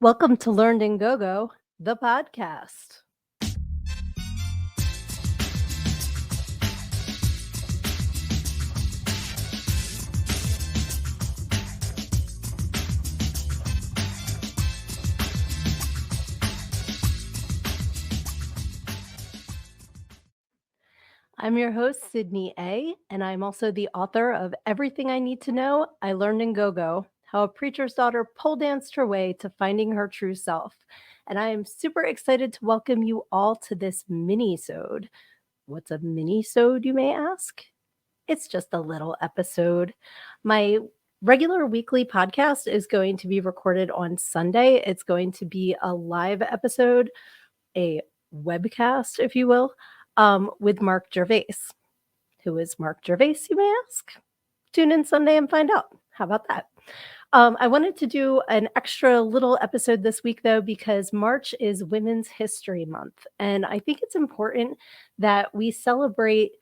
Welcome to Learned and Go-Go, the podcast. I'm your host, Sydnee A., and I'm also the author of Everything I Need to Know, I Learned in Go-Go, How a Preacher's Daughter Pole Danced Her Way to Finding Her True Self. And I am super excited to welcome you all to this Minisode. What's a Minisode, you may ask? It's just a little episode. My regular weekly podcast is going to be recorded on Sunday. It's going to be a live episode, a webcast, if you will, with Mark Gervais. Who is Mark Gervais, you may ask? Tune in Sunday and find out. How about that? I wanted to do an extra little episode this week, though, because March is Women's History Month. And I think it's important that we celebrate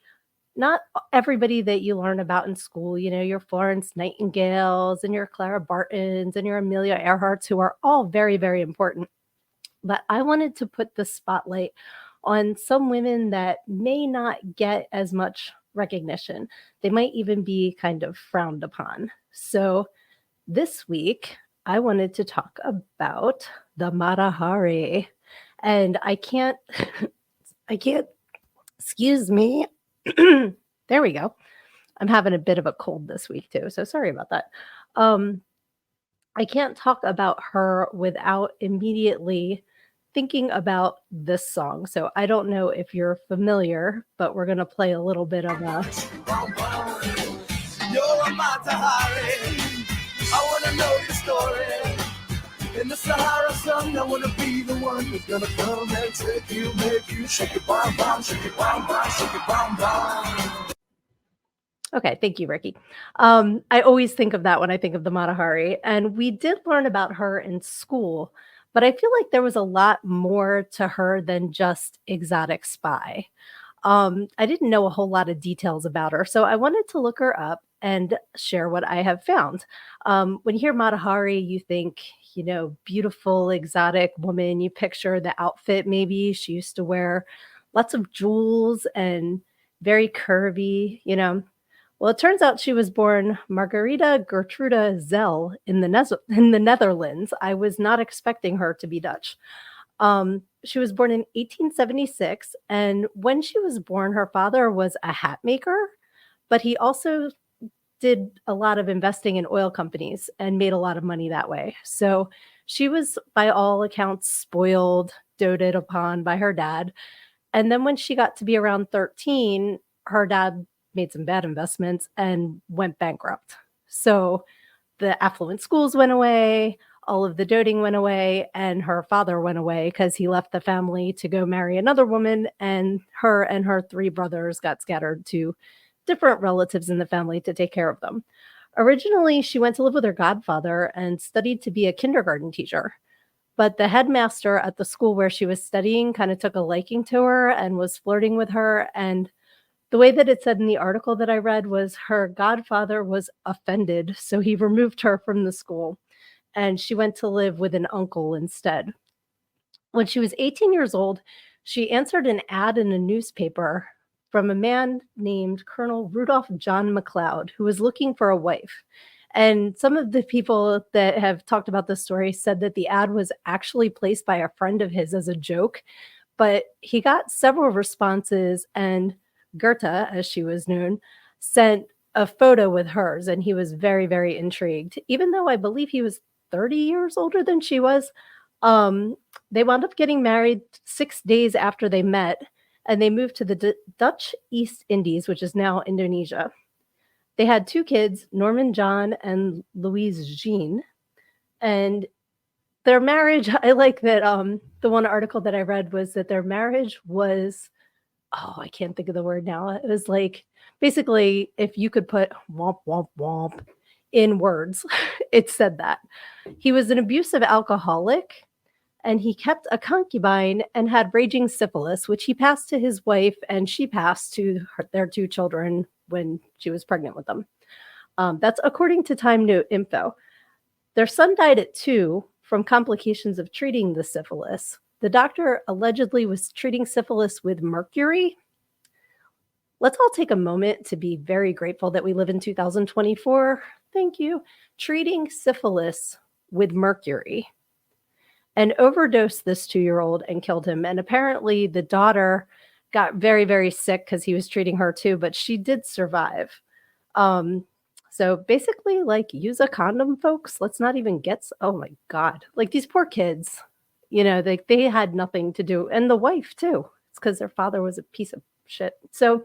not everybody that you learn about in school, your Florence Nightingales and your Clara Bartons and your Amelia Earharts, who are all very, very important. But I wanted to put the spotlight on some women that may not get as much recognition. They might even be kind of frowned upon. So this week, I wanted to talk about the Mata Hari. And I can't, excuse me. There we go. I'm having a bit of a cold this week too, so sorry about that. I can't talk about her without immediately thinking about this song. So I don't know if you're familiar, but we're going to play a little bit of a... You're a Mata Hari. I want to know your story. In the Sahara sun, I want to be the one who's going to come and take you, make you shake it, bam, bam, shake it, bam, bam, shake it, bam, bam. Okay, thank you, Ricky. I always think of that when I think of the Mata Hari, and we did learn about her in school, but I feel like there was a lot more to her than just exotic spy. I didn't know a whole lot of details about her, so I wanted to look her up and share what I have found. When you hear Mata Hari, you think, beautiful, exotic woman. You picture the outfit maybe. She used to wear lots of jewels and very curvy, Well, it turns out she was born Margarita Gertruda Zell in the Netherlands. I was not expecting her to be Dutch. She was born in 1876, and when she was born, her father was a hat maker, but he also did a lot of investing in oil companies and made a lot of money that way. So she was, by all accounts, spoiled, doted upon by her dad. And then when she got to be around 13, her dad made some bad investments and went bankrupt. So the affluent schools went away, all of the doting went away, and her father went away because he left the family to go marry another woman, and her 3 brothers got scattered to different relatives in the family to take care of them. Originally, she went to live with her godfather and studied to be a kindergarten teacher. But the headmaster at the school where she was studying kind of took a liking to her and was flirting with her. And the way that it said in the article that I read was her godfather was offended, so he removed her from the school, and she went to live with an uncle instead. When she was 18 years old, she answered an ad in a newspaper from a man named Colonel Rudolph John McLeod, who was looking for a wife. And some of the people that have talked about this story said that the ad was actually placed by a friend of his as a joke, but he got several responses, and Goethe, as she was known, sent a photo with hers, and he was very, very intrigued. Even though I believe he was 30 years older than she was, they wound up getting married 6 days after they met, and they moved to the Dutch East Indies, which is now Indonesia. They had 2 kids, Norman John and Louise Jean, and their marriage, I like that the one article that I read was that their marriage was, I can't think of the word now. It was like, basically, if you could put womp, womp, womp in words, it said that. He was an abusive alcoholic, and he kept a concubine and had raging syphilis, which he passed to his wife, and she passed to their 2 children when she was pregnant with them. That's according to Time Note info. Their son died at 2 from complications of treating the syphilis. The doctor allegedly was treating syphilis with mercury. Let's all take a moment to be very grateful that we live in 2024. Thank you. Treating syphilis with mercury, and overdosed this 2-year-old and killed him. And apparently the daughter got very, very sick because he was treating her too, but she did survive. So basically, like, use a condom, folks. Let's not even oh my God. Like, these poor kids, they had nothing to do. And the wife too. It's because their father was a piece of shit. So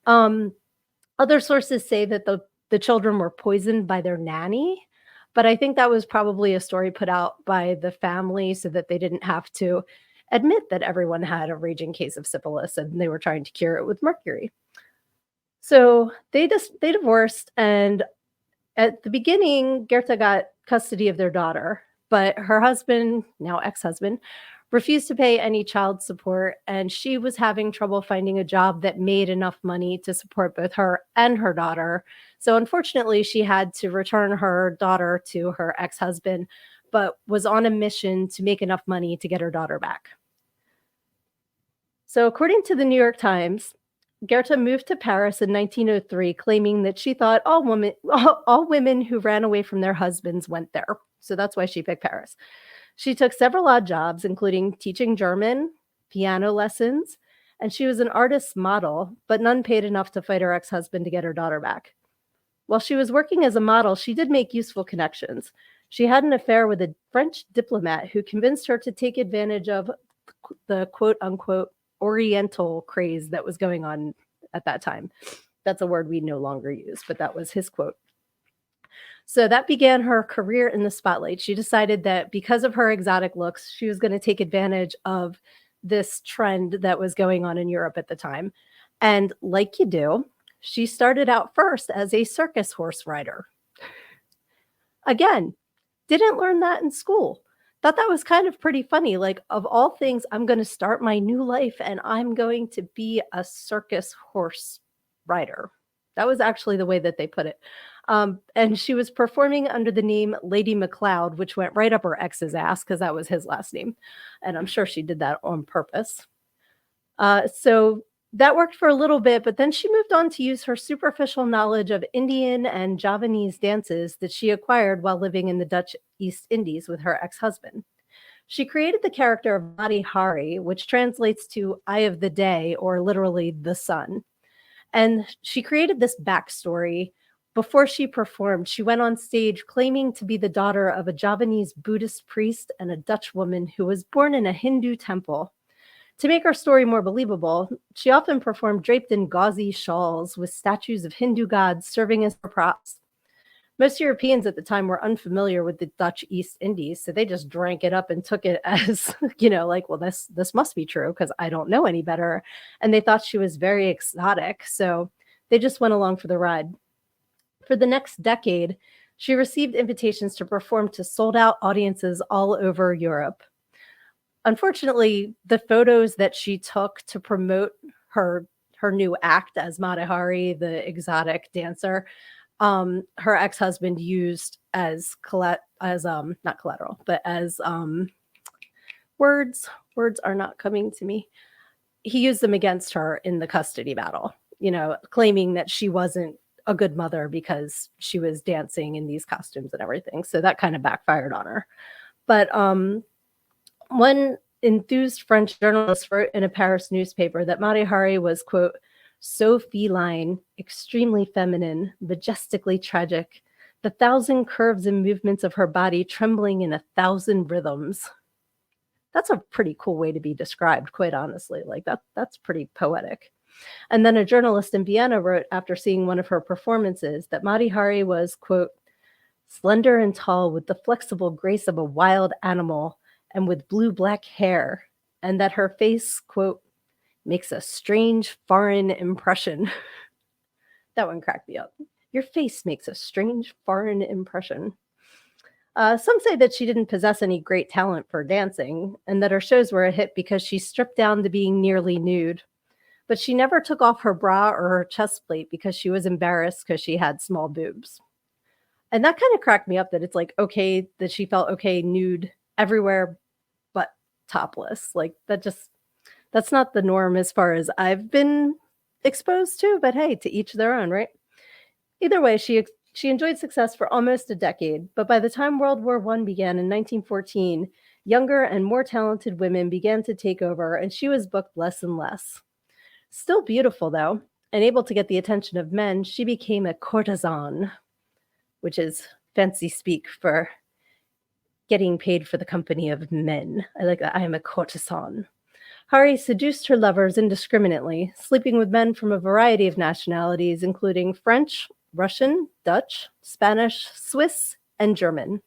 other sources say that the children were poisoned by their nanny, but I think that was probably a story put out by the family so that they didn't have to admit that everyone had a raging case of syphilis and they were trying to cure it with mercury. So they divorced, and at the beginning, Gerta got custody of their daughter, but her husband, now ex-husband, refused to pay any child support, and she was having trouble finding a job that made enough money to support both her and her daughter. So unfortunately, she had to return her daughter to her ex-husband, but was on a mission to make enough money to get her daughter back. So according to the New York Times, Gerta moved to Paris in 1903, claiming that she thought all women who ran away from their husbands went there. So that's why she picked Paris. She took several odd jobs, including teaching German, piano lessons, and she was an artist's model, but none paid enough to fight her ex-husband to get her daughter back. While she was working as a model, she did make useful connections. She had an affair with a French diplomat who convinced her to take advantage of the quote-unquote Oriental craze that was going on at that time. That's a word we no longer use, but that was his quote. So that began her career in the spotlight. She decided that because of her exotic looks, she was going to take advantage of this trend that was going on in Europe at the time. And like you do, she started out first as a circus horse rider. Again, didn't learn that in school. Thought that was kind of pretty funny. Like, of all things, I'm going to start my new life and I'm going to be a circus horse rider. That was actually the way that they put it. And she was performing under the name Lady McLeod, which went right up her ex's ass because that was his last name. And I'm sure she did that on purpose. So that worked for a little bit, but then she moved on to use her superficial knowledge of Indian and Javanese dances that she acquired while living in the Dutch East Indies with her ex-husband. She created the character of Mati Hari, which translates to Eye of the Day, or literally the sun. And she created this backstory. Before she performed, she went on stage claiming to be the daughter of a Javanese Buddhist priest and a Dutch woman who was born in a Hindu temple. To make her story more believable, she often performed draped in gauzy shawls with statues of Hindu gods serving as her props. Most Europeans at the time were unfamiliar with the Dutch East Indies, so they just drank it up and took it as, like, well, this must be true because I don't know any better. And they thought she was very exotic, so they just went along for the ride. For the next decade, she received invitations to perform to sold-out audiences all over Europe. Unfortunately, the photos that she took to promote her new act as Mati Hari, the exotic dancer, her ex-husband used as not collateral, but as words are not coming to me. He used them against her in the custody battle, claiming that she wasn't a good mother because she was dancing in these costumes and everything. So that kind of backfired on her. But one enthused French journalist wrote in a Paris newspaper that Mati Hari was, quote, so feline, extremely feminine, majestically tragic, the 1,000 curves and movements of her body trembling in 1,000 rhythms. That's a pretty cool way to be described, quite honestly. Like, that's pretty poetic. And then a journalist in Vienna wrote after seeing one of her performances that Mati Hari was, quote, slender and tall with the flexible grace of a wild animal and with blue-black hair, and that her face, quote, makes a strange foreign impression. That one cracked me up. Your face makes a strange foreign impression. Some say that she didn't possess any great talent for dancing, and that her shows were a hit because she stripped down to being nearly nude. But she never took off her bra or her chest plate because she was embarrassed because she had small boobs. And that kind of cracked me up that it's like okay that she felt okay nude everywhere but topless. Like that's not the norm as far as I've been exposed to, but hey, to each their own, right? Either way, she enjoyed success for almost a decade, but by the time World War I began in 1914, younger and more talented women began to take over, and she was booked less and less. Still beautiful, though, and able to get the attention of men, she became a courtesan, which is fancy speak for getting paid for the company of men. I like that. I am a courtesan. Hari seduced her lovers indiscriminately, sleeping with men from a variety of nationalities, including French, Russian, Dutch, Spanish, Swiss, and German.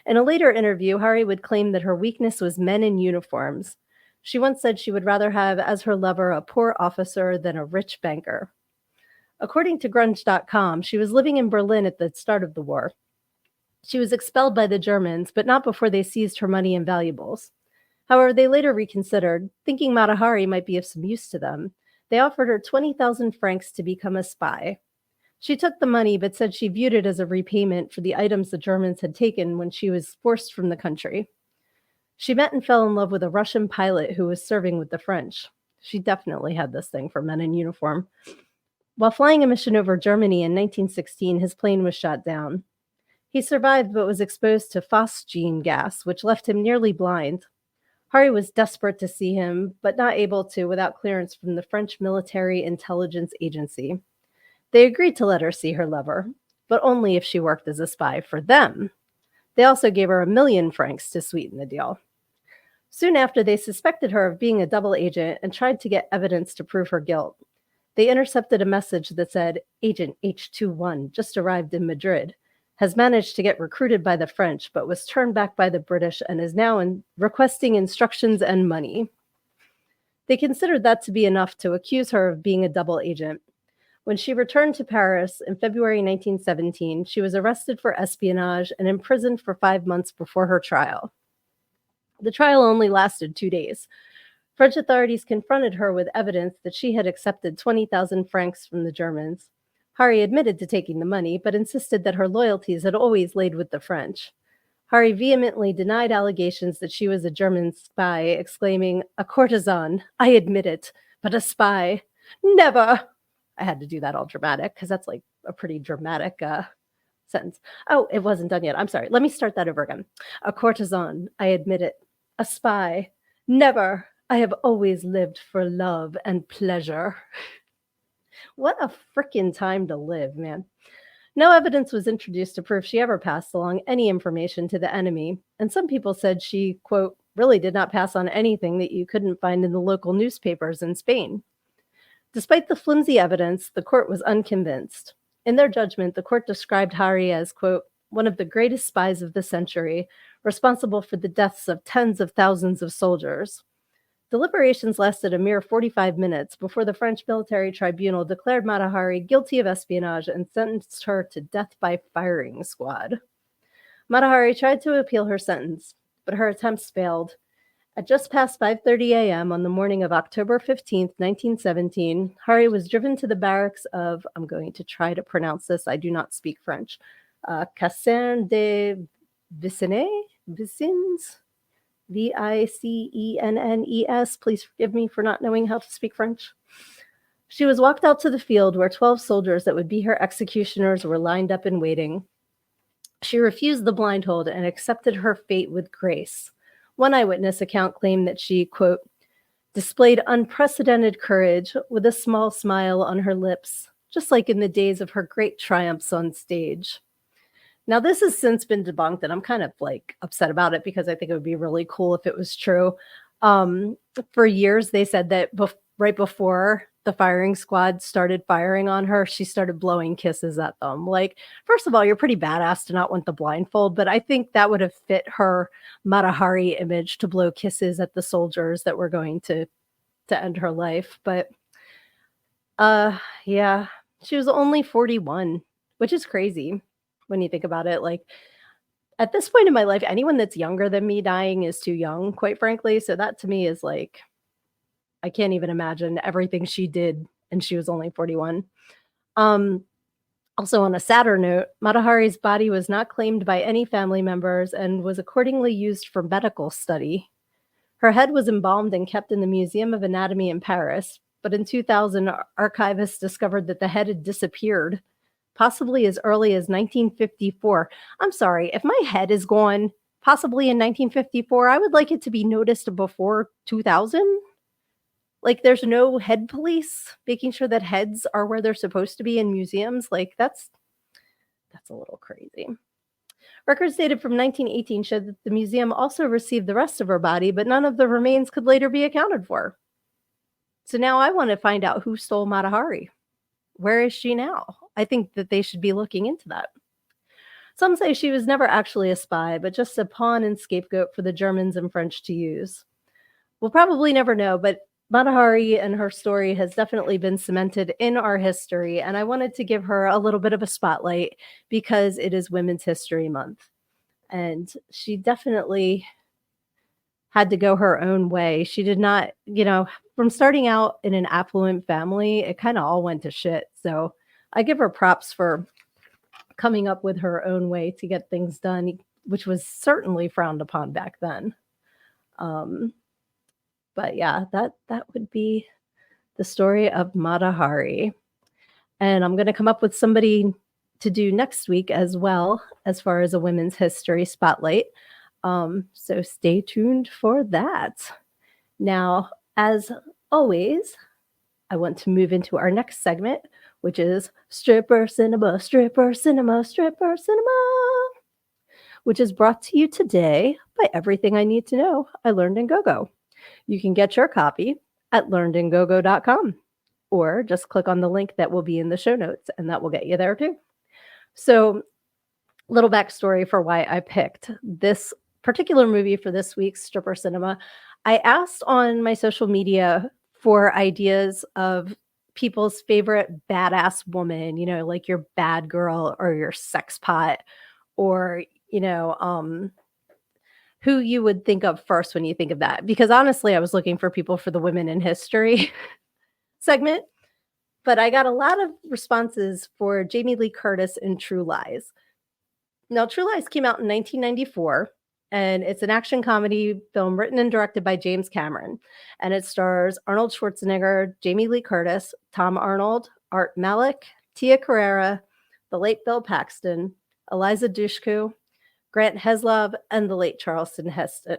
In a later interview, Hari would claim that her weakness was men in uniforms. She once said she would rather have as her lover a poor officer than a rich banker. According to grunge.com, she was living in Berlin at the start of the war. She was expelled by the Germans, but not before they seized her money and valuables. However, they later reconsidered, thinking Mata Hari might be of some use to them. They offered her 20,000 francs to become a spy. She took the money, but said she viewed it as a repayment for the items the Germans had taken when she was forced from the country. She met and fell in love with a Russian pilot who was serving with the French. She definitely had this thing for men in uniform. While flying a mission over Germany in 1916, his plane was shot down. He survived but was exposed to phosgene gas, which left him nearly blind. Hari was desperate to see him, but not able to without clearance from the French Military Intelligence Agency. They agreed to let her see her lover, but only if she worked as a spy for them. They also gave her 1,000,000 francs to sweeten the deal. Soon after, they suspected her of being a double agent and tried to get evidence to prove her guilt. They intercepted a message that said, Agent H21 just arrived in Madrid, has managed to get recruited by the French, but was turned back by the British and is now requesting instructions and money. They considered that to be enough to accuse her of being a double agent. When she returned to Paris in February 1917, she was arrested for espionage and imprisoned for 5 months before her trial. The trial only lasted 2 days. French authorities confronted her with evidence that she had accepted 20,000 francs from the Germans. Hari admitted to taking the money, but insisted that her loyalties had always laid with the French. Hari vehemently denied allegations that she was a German spy, exclaiming, "A courtesan, I admit it, but a spy, never!" I had to do that all dramatic, because that's like a pretty dramatic sentence. Oh, it wasn't done yet. I'm sorry. Let me start that over again. "A courtesan, I admit it. A spy, never! I have always lived for love and pleasure." What a frickin' time to live, man. No evidence was introduced to prove she ever passed along any information to the enemy, and some people said she, quote, really did not pass on anything that you couldn't find in the local newspapers in Spain. Despite the flimsy evidence, the court was unconvinced. In their judgment, the court described Hari as, quote, one of the greatest spies of the century, responsible for the deaths of tens of thousands of soldiers. Deliberations lasted a mere 45 minutes before the French military tribunal declared Mata Hari guilty of espionage and sentenced her to death by firing squad. Mata Hari tried to appeal her sentence, but her attempts failed. At just past 5:30 a.m. on the morning of October 15th, 1917, Hari was driven to the barracks of, I'm going to try to pronounce this, I do not speak French, Caserne des Vicens? Vicennes. Please forgive me for not knowing how to speak French. She was walked out to the field where 12 soldiers that would be her executioners were lined up and waiting. She refused the blindfold and accepted her fate with grace. One eyewitness account claimed that she, quote, displayed unprecedented courage with a small smile on her lips, just like in the days of her great triumphs on stage. Now, this has since been debunked, and I'm kind of like upset about it because I think it would be really cool if it was true. For years, they said that right before the firing squad started firing on her, she started blowing kisses at them. Like, first of all, you're pretty badass to not want the blindfold, but I think that would have fit her Mata Hari image to blow kisses at the soldiers that were going to end her life. But yeah, she was only 41, which is crazy when you think about it. Like, at this point in my life, anyone that's younger than me dying is too young, quite frankly. So that to me is like, I can't even imagine everything she did, and she was only 41. Also, on a sadder note, Mata Hari's body was not claimed by any family members and was accordingly used for medical study. Her head was embalmed and kept in the Museum of Anatomy in Paris, but in 2000, archivists discovered that the head had disappeared, possibly as early as 1954. I'm sorry, if my head is gone, possibly in 1954, I would like it to be noticed before 2000. Like, there's no head police making sure that heads are where they're supposed to be in museums. Like, that's a little crazy. Records dated from 1918 showed that the museum also received the rest of her body, but none of the remains could later be accounted for. So now I want to find out who stole Mata Hari. Where is she now? I think that they should be looking into that. Some say she was never actually a spy, but just a pawn and scapegoat for the Germans and French to use. We'll probably never know, but Mata Hari and her story has definitely been cemented in our history, and I wanted to give her a little bit of a spotlight because it is Women's History Month. And she definitely had to go her own way. She did not, from starting out in an affluent family, it kind of all went to shit. So I give her props for coming up with her own way to get things done, which was certainly frowned upon back then. But yeah, that would be the story of Mata Hari. And I'm going to come up with somebody to do next week as well, as far as a women's history spotlight. So stay tuned for that. Now, as always, I want to move into our next segment, which is Stripper Cinema, Stripper Cinema, Stripper Cinema, which is brought to you today by Everything I Need to Know I Learned in GoGo. You can get your copy at learnedingogo.com, or just click on the link that will be in the show notes, and that will get you there too. So, little backstory for why I picked this particular movie for this week's Stripper Cinema. I asked on my social media for ideas of people's favorite badass woman, like your bad girl or your sex pot, or, who you would think of first when you think of that. Because honestly, I was looking for people for the Women in History segment, but I got a lot of responses for Jamie Lee Curtis in True Lies. Now, True Lies came out in 1994, and it's an action comedy film written and directed by James Cameron. And it stars Arnold Schwarzenegger, Jamie Lee Curtis, Tom Arnold, Art Malik, Tia Carrere, the late Bill Paxton, Eliza Dushku, Grant Heslov, and the late Charlton Heston.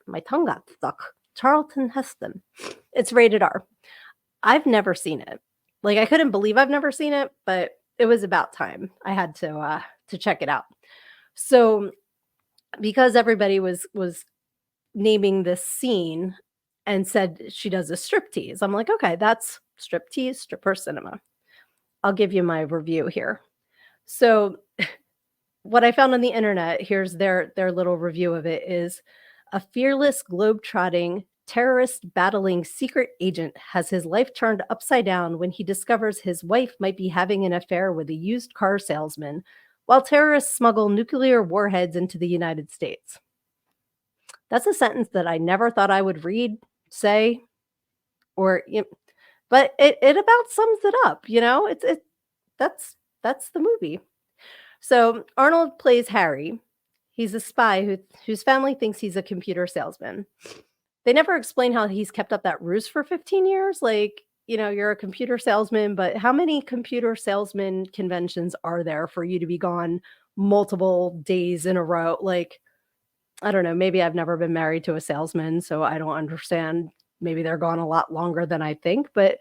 My tongue got stuck. Charlton Heston. It's rated R. I've never seen it. Like, I couldn't believe I've never seen it, but it was about time. I had to check it out. So, because everybody was naming this scene and said she does a striptease, I'm like, okay, that's striptease, stripper cinema. I'll give you my review here. So, what I found on the internet, here's their little review of it, is a fearless, globe-trotting, terrorist battling secret agent has his life turned upside down when he discovers his wife might be having an affair with a used car salesman, while terrorists smuggle nuclear warheads into the United States. That's a sentence that I never thought I would read, say, or, but it about sums it up. That's the movie. So Arnold plays Harry. He's a spy whose family thinks he's a computer salesman. They never explain how he's kept up that ruse for 15 years. Like, you're a computer salesman, but how many computer salesman conventions are there for you to be gone multiple days in a row? Like, I don't know. Maybe I've never been married to a salesman, so I don't understand. Maybe they're gone a lot longer than I think, but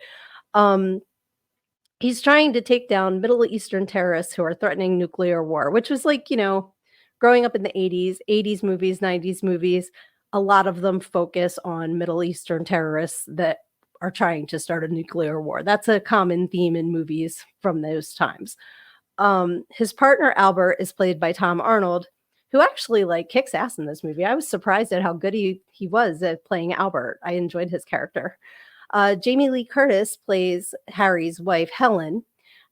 he's trying to take down Middle Eastern terrorists who are threatening nuclear war, which was like, growing up in the 80s movies, 90s movies, a lot of them focus on Middle Eastern terrorists that are trying to start a nuclear war. That's a common theme in movies from those times. His partner, Albert, is played by Tom Arnold, who actually kicks ass in this movie. I was surprised at how good he was at playing Albert. I enjoyed his character. Jamie Lee Curtis plays Harry's wife, Helen,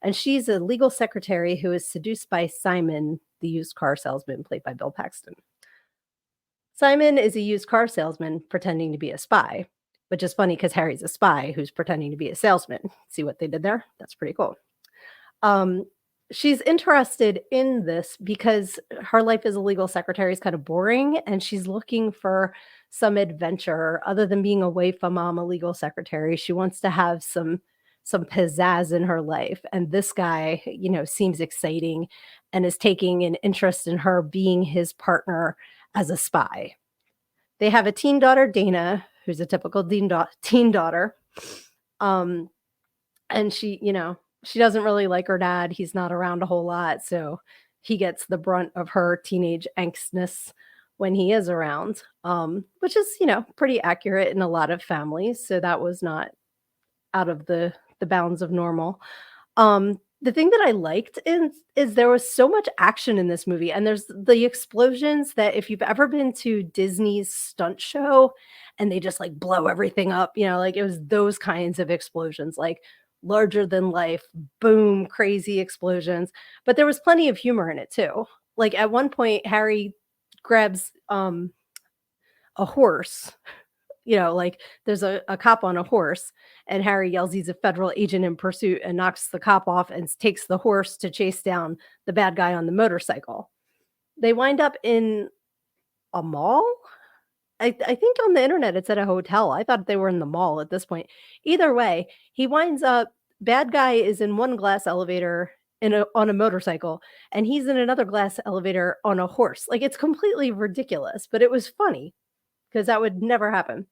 and she's a legal secretary who is seduced by Simon, the used car salesman, played by Bill Paxton. Simon is a used car salesman pretending to be a spy, which is funny because Harry's a spy who's pretending to be a salesman. See what they did there? That's pretty cool. Um, she's interested in this because her life as a legal secretary is kind of boring, and she's looking for some adventure other than being a wife, a mom, a legal secretary. She wants to have some pizzazz in her life, and this guy, seems exciting and is taking an interest in her being his partner as a spy. They have a teen daughter, Dana, who's a typical teen daughter. Um, and she doesn't really like her dad. He's not around a whole lot, so he gets the brunt of her teenage angstness when he is around, which is, pretty accurate in a lot of families. So that was not out of the bounds of normal. The thing that I liked is there was so much action in this movie, and there's the explosions that if you've ever been to Disney's stunt show and they just like blow everything up, like it was those kinds of explosions, like larger than life, boom, crazy explosions. But there was plenty of humor in it too. Like at one point, Harry grabs a horse, like there's a cop on a horse, and Harry yells he's a federal agent in pursuit and knocks the cop off and takes the horse to chase down the bad guy on the motorcycle. They wind up in a mall. I think on the internet it's at a hotel. I thought they were in the mall at this point. Either way, he winds up, bad guy is in one glass elevator on a motorcycle, and he's in another glass elevator on a horse. Like it's completely ridiculous, but it was funny because that would never happen.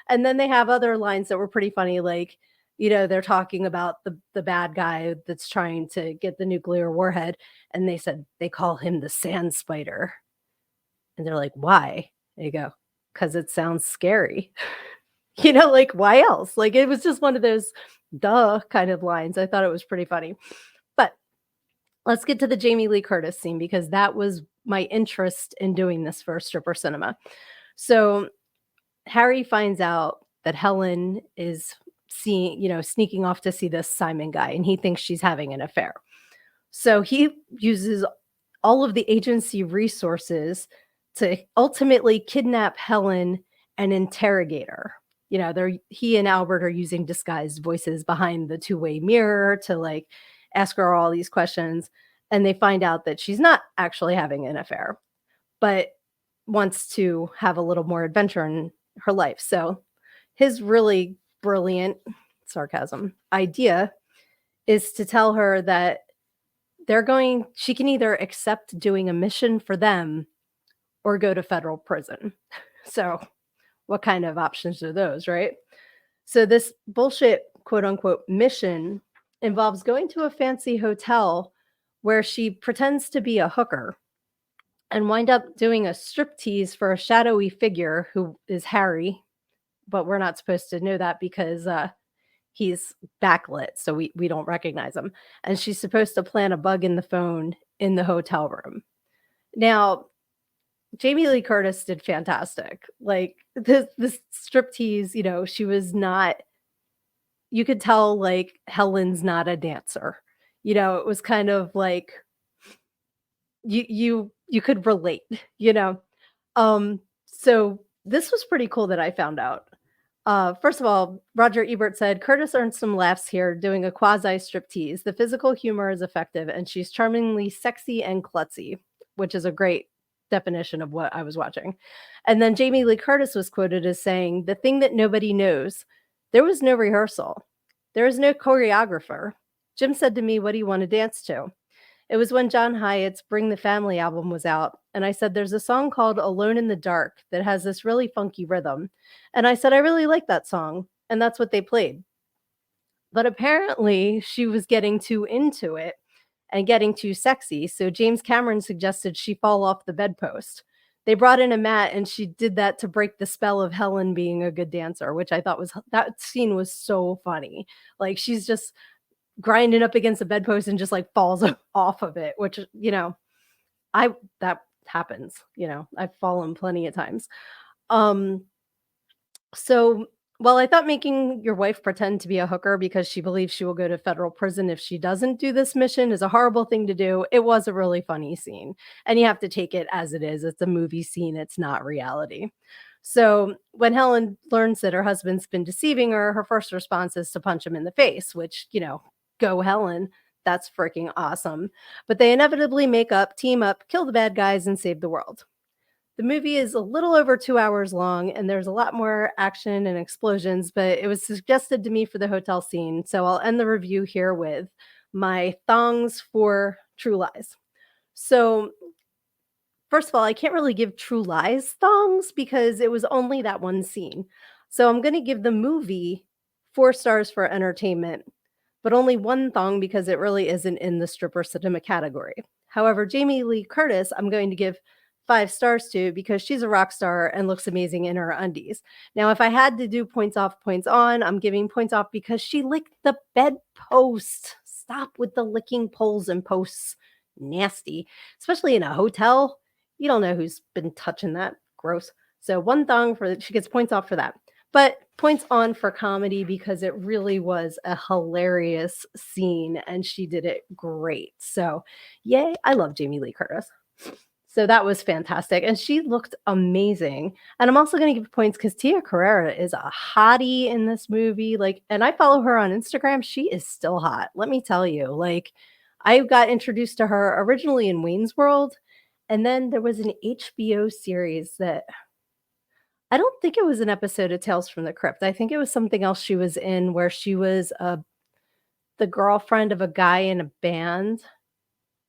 And then they have other lines that were pretty funny, like, they're talking about the bad guy that's trying to get the nuclear warhead, and they said they call him the sand spider. And they're like, "Why?" And you go, "'Cause it sounds scary." Like, why else? Like, it was just one of those duh kind of lines. I thought it was pretty funny. But let's get to the Jamie Lee Curtis scene because that was my interest in doing this for Stripper Cinema. So Harry finds out that Helen is sneaking off to see this Simon guy, and he thinks she's having an affair. So he uses all of the agency resources to ultimately kidnap Helen and interrogate her. He and Albert are using disguised voices behind the two-way mirror to like ask her all these questions, and they find out that she's not actually having an affair, but wants to have a little more adventure in her life. So his really brilliant sarcasm idea is to tell her that she can either accept doing a mission for them or go to federal prison. So what kind of options are those, right? So this bullshit quote unquote mission involves going to a fancy hotel where she pretends to be a hooker and wind up doing a striptease for a shadowy figure who is Harry, but we're not supposed to know that because he's backlit, so we don't recognize him. And she's supposed to plant a bug in the phone in the hotel room. Now, Jamie Lee Curtis did fantastic. Like this striptease, she was not. You could tell like Helen's not a dancer. It was kind of like you could relate. So this was pretty cool that I found out. First of all, Roger Ebert said, Curtis earned some laughs here doing a quasi striptease. The physical humor is effective, and she's charmingly sexy and klutzy, which is a great definition of what I was watching. And then Jamie Lee Curtis was quoted as saying, the thing that nobody knows, there was no rehearsal. There is no choreographer. Jim said to me, what do you want to dance to? It was when John Hyatt's Bring the Family album was out, and I said, there's a song called Alone in the Dark that has this really funky rhythm. And I said, I really like that song, and that's what they played. But apparently, she was getting too into it and getting too sexy, so James Cameron suggested she fall off the bedpost. They brought in a mat, and she did that to break the spell of Helen being a good dancer, which I thought that scene was so funny. Like, she's just grinding up against the bedpost and just like falls off of it, which that happens. I've fallen plenty of times. So while I thought making your wife pretend to be a hooker because she believes she will go to federal prison if she doesn't do this mission is a horrible thing to do, it was a really funny scene, and you have to take it as it is. It's a movie scene, it's not reality. So when Helen learns that her husband's been deceiving her, her first response is to punch him in the face, which, go Helen. That's freaking awesome. But they inevitably make up, team up, kill the bad guys, and save the world. The movie is a little over 2 hours long, and there's a lot more action and explosions, but it was suggested to me for the hotel scene, so I'll end the review here with my thongs for True Lies. So, first of all, I can't really give True Lies thongs because it was only that one scene. So I'm gonna give the movie 4 stars for entertainment, but only 1 thong because it really isn't in the stripper cinema category. However, Jamie Lee Curtis, I'm going to give 5 stars to because she's a rock star and looks amazing in her undies. Now, if I had to do points off, points on, I'm giving points off because she licked the bedpost. Stop with the licking poles and posts. Nasty, especially in a hotel. You don't know who's been touching that. Gross. So 1 thong for she gets points off for that. But points on for comedy because it really was a hilarious scene and she did it great. So, yay, I love Jamie Lee Curtis. So that was fantastic. And she looked amazing. And I'm also going to give points because Tia Carrera is a hottie in this movie. Like, and I follow her on Instagram. She is still hot. Let me tell you. Like, I got introduced to her originally in Wayne's World. And then there was an HBO series that I don't think it was an episode of Tales from the Crypt. I think it was something else she was in where she was the girlfriend of a guy in a band,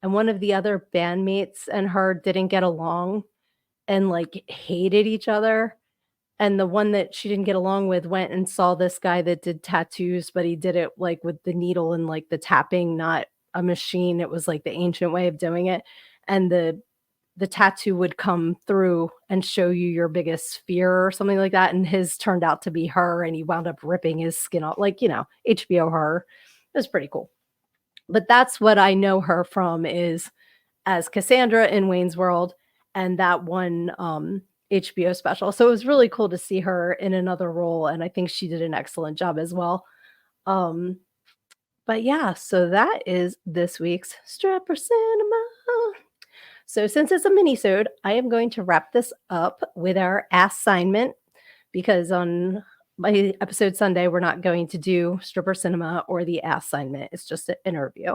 and one of the other bandmates and her didn't get along and like hated each other. And the one that she didn't get along with went and saw this guy that did tattoos, but he did it like with the needle and like the tapping, not a machine. It was like the ancient way of doing it. And the tattoo would come through and show you your biggest fear or something like that. And his turned out to be her, and he wound up ripping his skin off, like, HBO horror. It was pretty cool. But that's what I know her from, is as Cassandra in Wayne's World and that one HBO special. So it was really cool to see her in another role, and I think she did an excellent job as well. But yeah, so that is this week's Stripper Cinema. So since it's a minisode, I am going to wrap this up with our assignment, because on my episode Sunday, we're not going to do Stripper Cinema or the assignment. It's just an interview.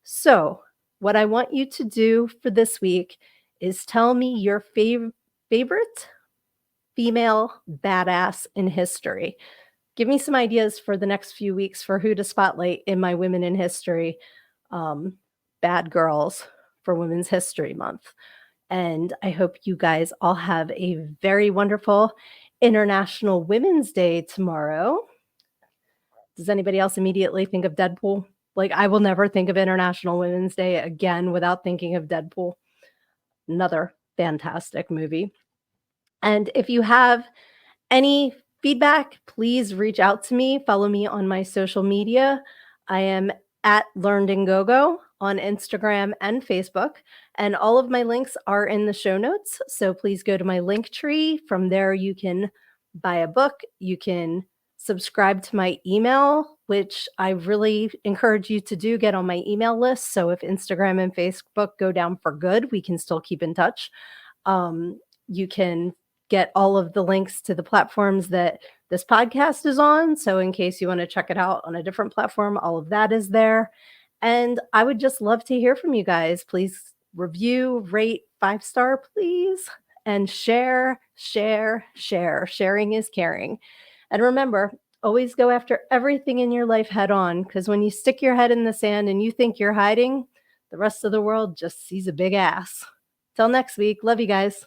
So what I want you to do for this week is tell me your favorite female badass in history. Give me some ideas for the next few weeks for who to spotlight in my Women in History Bad Girls for Women's History Month. And I hope you guys all have a very wonderful International Women's Day tomorrow. Does anybody else immediately think of Deadpool? Like, I will never think of International Women's Day again without thinking of Deadpool. Another fantastic movie. And if you have any feedback, please reach out to me. Follow me on my social media. I am at Learned and Go-Go on Instagram and Facebook. And all of my links are in the show notes. So please go to my link tree. From there, you can buy a book. You can subscribe to my email, which I really encourage you to do. Get on my email list. So if Instagram and Facebook go down for good, we can still keep in touch. You can get all of the links to the platforms that this podcast is on. So in case you want to check it out on a different platform, all of that is there. And I would just love to hear from you guys. Please review, rate, 5-star, please. And share. Sharing is caring. And remember, always go after everything in your life head on, because when you stick your head in the sand and you think you're hiding, the rest of the world just sees a big ass. Till next week. Love you guys.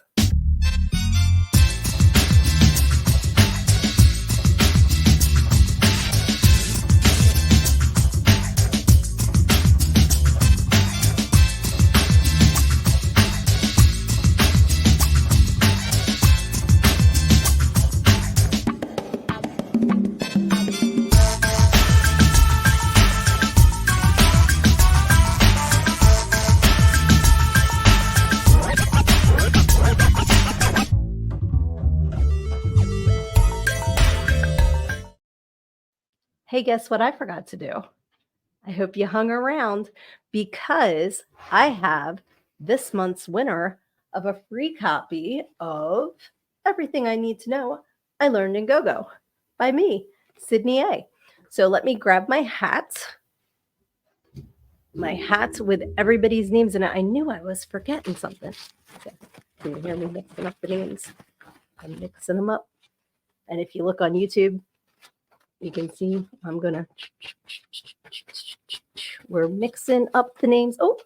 Hey, guess what I forgot to do? I hope you hung around, because I have this month's winner of a free copy of Everything I Need to Know I Learned in Go-Go by me, Sydnee A. So let me grab my hat. my hat with everybody's names in it. I knew I was forgetting something. Okay. Can you hear me mixing up the names? I'm mixing them up. And if you look on YouTube, you can see I'm gonna. We're mixing up the names. Oh,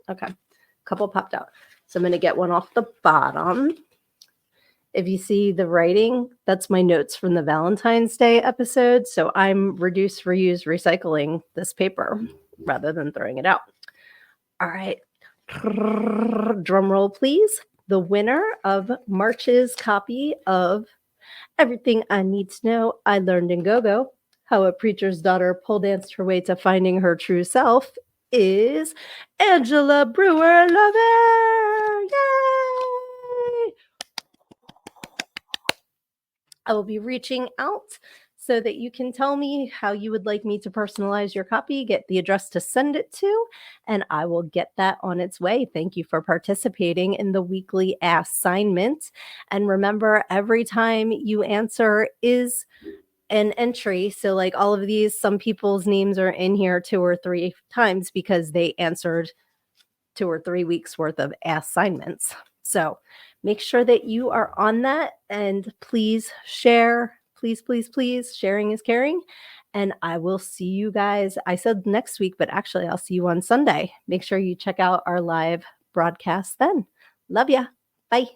okay. A couple popped out. So I'm gonna get one off the bottom. If you see the writing, that's my notes from the Valentine's Day episode. So I'm reduce, reuse, recycling this paper rather than throwing it out. All right. Drum roll, please. The winner of March's copy of Everything I Need to Know I Learned in Go-Go, How a Preacher's Daughter Pole Danced Her Way to Finding Her True Self is Angela Brewer Lover. Yay! I will be reaching out so that you can tell me how you would like me to personalize your copy, get the address to send it to, and I will get that on its way. Thank you for participating in the weekly assignment. And remember, every time you answer is an entry. So, like all of these, some people's names are in here 2 or 3 times because they answered 2 or 3 weeks worth of assignments. So make sure that you are on that, and please share. Please. Sharing is caring. And I will see you guys. I said next week, but actually I'll see you on Sunday. Make sure you check out our live broadcast then. Love ya. Bye.